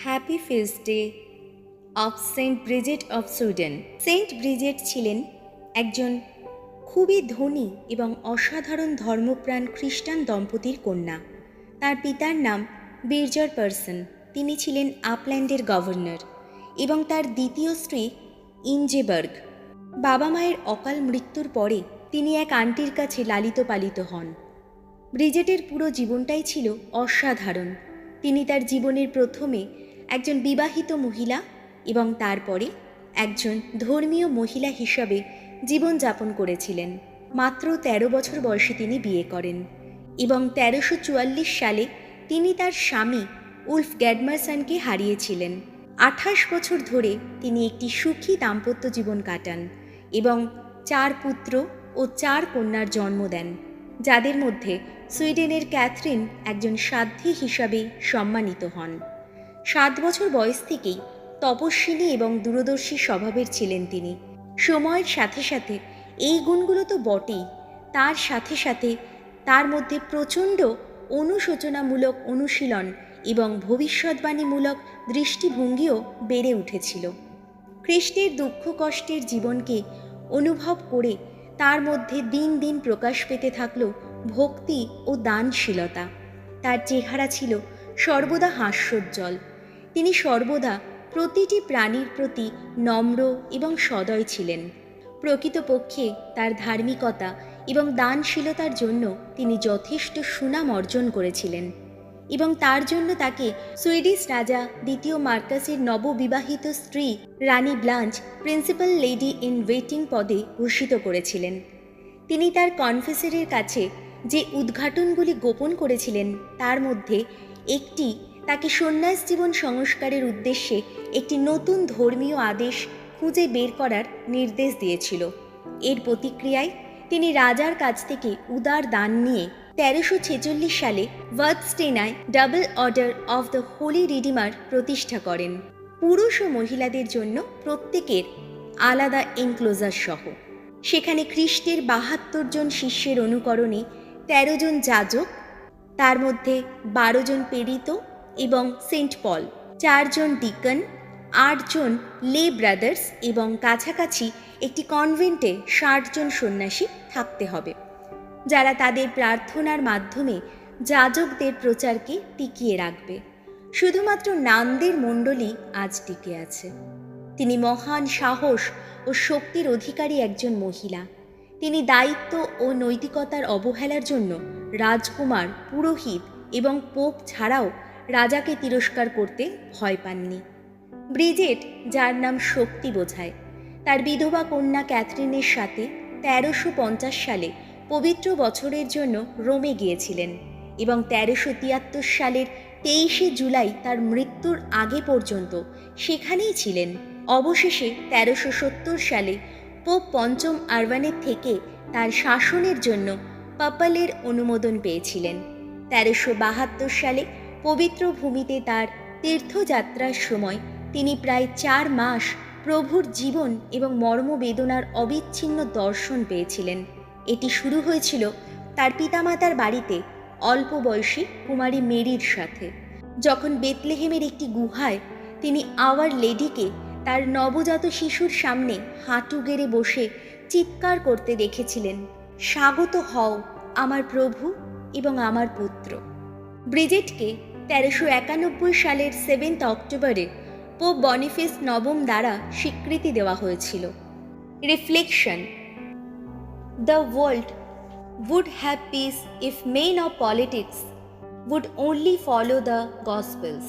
Happy feast day of Saint Bridget of Sweden. Saint Bridget ছিলেন একজন খুবই ধনী এবং অসাধারণ ধর্মপ্রাণ খ্রিস্টান দম্পতির কন্যা। তার পিতার নাম বির্জার পার্সন, তিনি ছিলেন আপল্যান্ডের গভর্নর, এবং তার দ্বিতীয় স্ত্রী ইনজেবার্গ। বাবা মায়ের অকাল মৃত্যুর পরে তিনি এক আন্টির কাছে লালিত পালিত হন। ব্রিজেটের পুরো জীবনটাই ছিল অসাধারণ। তিনি তার জীবনের প্রথমে একজন বিবাহিত মহিলা এবং তারপরে একজন ধর্মীয় মহিলা হিসাবে জীবনযাপন করেছিলেন। মাত্র ১৩ বছর বয়সে তিনি বিয়ে করেন এবং ১৩৪৪ সালে তিনি তার স্বামী উলফ গ্যাডমারসনকে হারিয়েছিলেন। ২৮ বছর ধরে তিনি একটি সুখী দাম্পত্য জীবন কাটান এবং ৪ পুত্র ও ৪ কন্যার জন্ম দেন, যাদের মধ্যে সুইডেনের ক্যাথরিন একজন সাধ্বী হিসাবে সম্মানিত হন। ৭ বছর বয়স থেকেই তপস্বিনী এবং দূরদর্শী স্বভাবের ছিলেন তিনি। সময়ের সাথে সাথে এই গুণগুলো তো বটেই, তার সাথে সাথে তার মধ্যে প্রচণ্ড অনুশোচনামূলক অনুশীলন এবং ভবিষ্যৎবাণীমূলক দৃষ্টিভঙ্গিও বেড়ে উঠেছিল। খ্রিস্টের দুঃখ কষ্টের জীবনকে অনুভব করে তার মধ্যে দিন দিন প্রকাশ পেতে থাকল ভক্তি ও দানশীলতা। তার চেহারা ছিল সর্বদা হাস্যোজ্জ্বল। তিনি সর্বদা প্রতিটি প্রাণীর প্রতি নম্র এবং সদয় ছিলেন। প্রকৃতপক্ষে তার ধার্মিকতা এবং দানশীলতার জন্য তিনি যথেষ্ট সুনাম অর্জন করেছিলেন এবং তার জন্য তাকে সুইডিশ রাজা দ্বিতীয় মার্কাসের নববিবাহিত স্ত্রী রানী ব্লাঞ্চ প্রিন্সিপাল লেডি ইন ওয়েটিং পদে ভূষিত করেছিলেন। তিনি তার কনফেসরের কাছে যে উদ্ঘাটনগুলি গোপন করেছিলেন তার মধ্যে একটি তাকে সন্ন্যাস জীবন সংস্কারের উদ্দেশ্যে একটি নতুন ধর্মীয় আদেশ খুঁজে বের করার নির্দেশ দিয়েছিল। এর প্রতিক্রিয়ায় তিনি রাজার কাছ থেকে উদার দান নিয়ে ১৩৪৬ সালে ভার্ডস্টেনায় double order of the holy redeemer প্রতিষ্ঠা করেন, পুরুষ ও মহিলাদের জন্য প্রত্যেকের আলাদা এনক্লোজার সহ। সেখানে খ্রিস্টের ৭২ জন শিষ্যের অনুকরণে ১৩ জন যাজক, তার মধ্যে ১২ জন পেরিত এবং সেন্ট পল, ৪ জন ডিকন, ৮ জন লে ব্রাদার্স এবং কাছাকাছি একটি কনভেন্টে ৬০ জন সন্ন্যাসী থাকতে হবে, যারা তাদের প্রার্থনার মাধ্যমে যাজকদের প্রচারকে টিকিয়ে রাখবে। শুধুমাত্র নান্দের মণ্ডলী আজ টিকে আছে। তিনি মহান সাহস ও শক্তির অধিকারী একজন মহিলা। তিনি দায়িত্ব ও নৈতিকতার অবহেলার জন্য রাজকুমার, পুরোহিত এবং পোপ ছাড়াও রাজাকে তিরস্কার করতে ভয় পাননি। ব্রিজেট, যার নাম শক্তি বোঝায়, তার বিধবা কন্যা ক্যাথরিনের সাথে ১৩৫০ সালে পবিত্র বছরের জন্য রোমে গিয়েছিলেন এবং ১৩৭৩ সালের ২৩শে জুলাই তার মৃত্যুর আগে পর্যন্ত সেখানেই ছিলেন। অবশেষে ১৩৭০ সালে পোপ পঞ্চম আরবানের থেকে তার শাসনের জন্য পাপালের অনুমোদন পেয়েছিলেন। ১৩৭২ সালে পবিত্র ভূমিতে তার তীর্থযাত্রার সময় তিনি প্রায় ৪ মাস প্রভুর জীবন এবং মর্মবেদনার অবিচ্ছিন্ন দর্শন পেয়েছিলেন। এটি শুরু হয়েছিল তার পিতামাতার বাড়িতে অল্প বয়সী কুমারী মেরির সাথে, যখন বেতলেহেমের একটি গুহায় তিনি আওয়ার লেডিকে তার নবজাত শিশুর সামনে হাঁটু গেড়ে বসে চিৎকার করতে দেখেছিলেন, স্বাগত হও আমার প্রভু এবং আমার পুত্র। ব্রিজেটকে ১৩৯১ সালের 7 অক্টোবরে পোপ বনিফেস নবম দ্বারা স্বীকৃতি দেওয়া হয়েছিল। Reflection: the world would have peace if men of politics would only follow the Gospels.